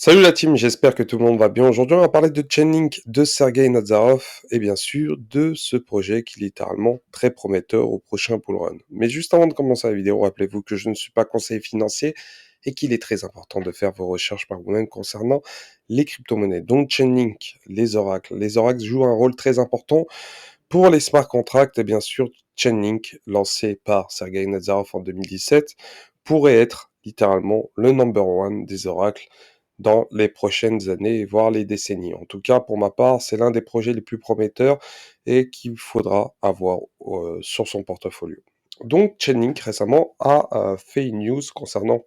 Salut la team, j'espère que tout le monde va bien. Aujourd'hui, on va parler de Chainlink, de Sergei Nazarov et bien sûr de ce projet qui est littéralement très prometteur au prochain bull run. Mais juste avant de commencer la vidéo, rappelez-vous que je ne suis pas conseiller financier et qu'il est très important de faire vos recherches par vous-même concernant les crypto-monnaies. Donc Chainlink, les oracles. Les oracles jouent un rôle très important pour les smart contracts et bien sûr Chainlink, lancé par Sergei Nazarov en 2017, pourrait être littéralement le number one des oracles dans les prochaines années, voire les décennies. En tout cas, pour ma part, c'est l'un des projets les plus prometteurs et qu'il faudra avoir sur son portfolio. Donc, Chainlink récemment a fait une news concernant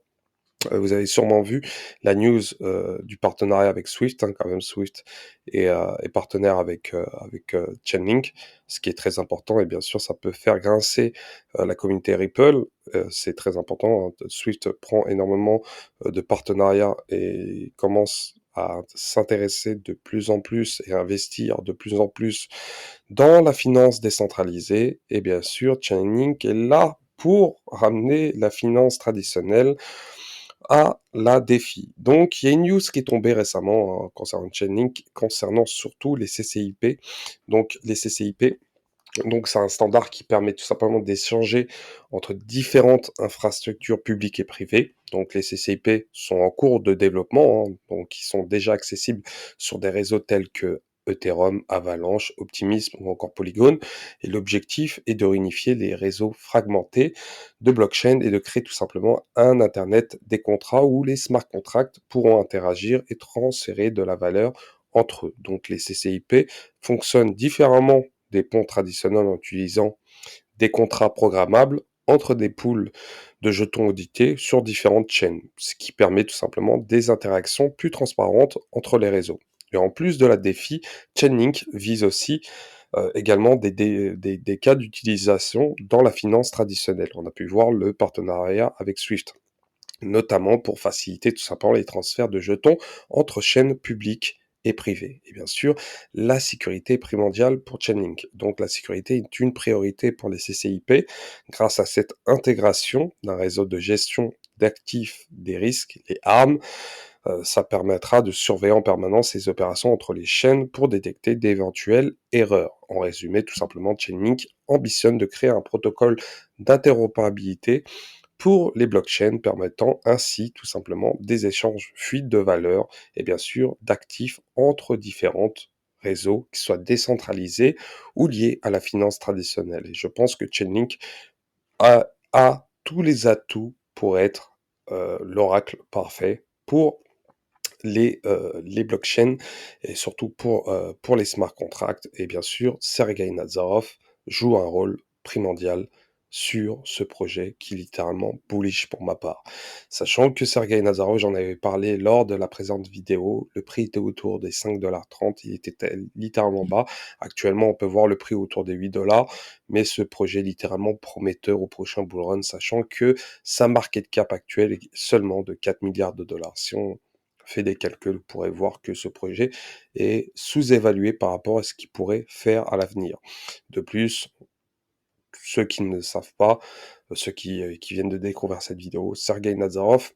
vous avez sûrement vu la news du partenariat avec Swift, hein, quand même Swift est partenaire avec Chainlink, ce qui est très important et bien sûr ça peut faire grincer la communauté Ripple, c'est très important, hein. Swift prend énormément de partenariats et commence à s'intéresser de plus en plus et investir de plus en plus dans la finance décentralisée et bien sûr Chainlink est là pour ramener la finance traditionnelle à la défi. Donc, il y a une news qui est tombée récemment concernant Chainlink, concernant surtout les CCIP. Donc, les CCIP, donc c'est un standard qui permet tout simplement d'échanger entre différentes infrastructures publiques et privées. Donc, les CCIP sont en cours de développement, hein, donc ils sont déjà accessibles sur des réseaux tels que Ethereum, Avalanche, Optimism ou encore Polygon. Et l'objectif est de réunifier les réseaux fragmentés de blockchain et de créer tout simplement un Internet des contrats où les smart contracts pourront interagir et transférer de la valeur entre eux. Donc les CCIP fonctionnent différemment des ponts traditionnels en utilisant des contrats programmables entre des pools de jetons audités sur différentes chaînes, ce qui permet tout simplement des interactions plus transparentes entre les réseaux. Et en plus de la défi, Chainlink vise aussi également des cas d'utilisation dans la finance traditionnelle. On a pu voir le partenariat avec Swift, notamment pour faciliter tout simplement les transferts de jetons entre chaînes publiques et privées. Et bien sûr, la sécurité est primordiale pour Chainlink. Donc la sécurité est une priorité pour les CCIP grâce à cette intégration d'un réseau de gestion d'actifs des risques, les ARM. Ça permettra de surveiller en permanence les opérations entre les chaînes pour détecter d'éventuelles erreurs. En résumé, tout simplement, Chainlink ambitionne de créer un protocole d'interopérabilité pour les blockchains, permettant ainsi tout simplement des échanges fuites de valeur et bien sûr d'actifs entre différentes réseaux, qui soient décentralisés ou liés à la finance traditionnelle. Et je pense que Chainlink a tous les atouts pour être l'oracle parfait pour les blockchains et surtout pour les smart contracts. Et bien sûr, Sergei Nazarov joue un rôle primordial sur ce projet qui est littéralement bullish pour ma part. Sachant que Sergei Nazarov, j'en avais parlé lors de la présente vidéo, le prix était autour des 5,30 $, il était littéralement bas. Actuellement, on peut voir le prix autour des 8 $, mais ce projet est littéralement prometteur au prochain bull run, sachant que sa market cap actuelle est seulement de 4 milliards de dollars. Si on fait des calculs, vous pourrez voir que ce projet est sous-évalué par rapport à ce qu'il pourrait faire à l'avenir. De plus, ceux qui ne savent pas, ceux qui viennent de découvrir cette vidéo, Sergei Nazarov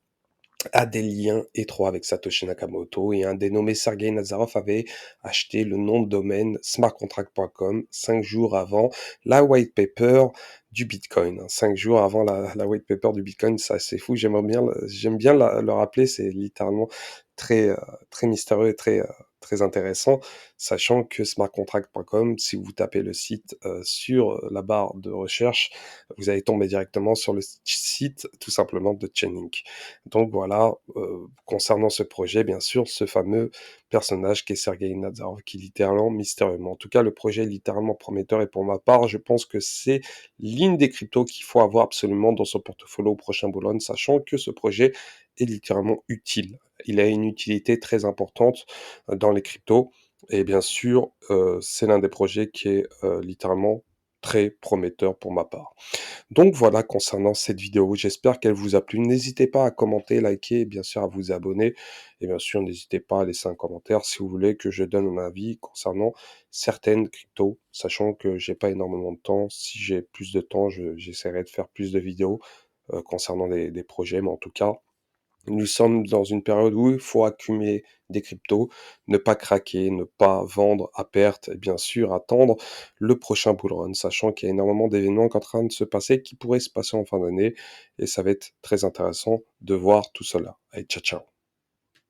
a des liens étroits avec Satoshi Nakamoto et un dénommé Sergei Nazarov avait acheté le nom de domaine smartcontract.com 5 jours avant la white paper du Bitcoin. 5 jours avant la white paper du Bitcoin, ça c'est fou, j'aime bien le rappeler, c'est littéralement très, très mystérieux et très intéressant, sachant que smartcontract.com, si vous tapez le site sur la barre de recherche, vous allez tomber directement sur le site tout simplement de Chainlink. Donc voilà, concernant ce projet, bien sûr, ce fameux personnage qui est Sergei Nazarov, qui est littéralement mystérieux. Mais en tout cas, le projet est littéralement prometteur et pour ma part, je pense que c'est l'une des cryptos qu'il faut avoir absolument dans son portfolio au prochain bull run, sachant que ce projet est littéralement utile. Il a une utilité très importante dans les cryptos et bien sûr, c'est l'un des projets qui est littéralement très prometteur pour ma part. Donc voilà concernant cette vidéo, j'espère qu'elle vous a plu. N'hésitez pas à commenter, liker et bien sûr à vous abonner. Et bien sûr, n'hésitez pas à laisser un commentaire si vous voulez que je donne mon avis concernant certaines cryptos, sachant que j'ai pas énormément de temps. Si j'ai plus de temps, j'essaierai de faire plus de vidéos concernant des projets, mais en tout cas, Nous sommes dans une période où il faut accumuler des cryptos, ne pas craquer, ne pas vendre à perte et bien sûr attendre le prochain bull run, sachant qu'il y a énormément d'événements qui sont en train de se passer, qui pourraient se passer en fin d'année et ça va être très intéressant de voir tout cela. Allez, ciao ciao.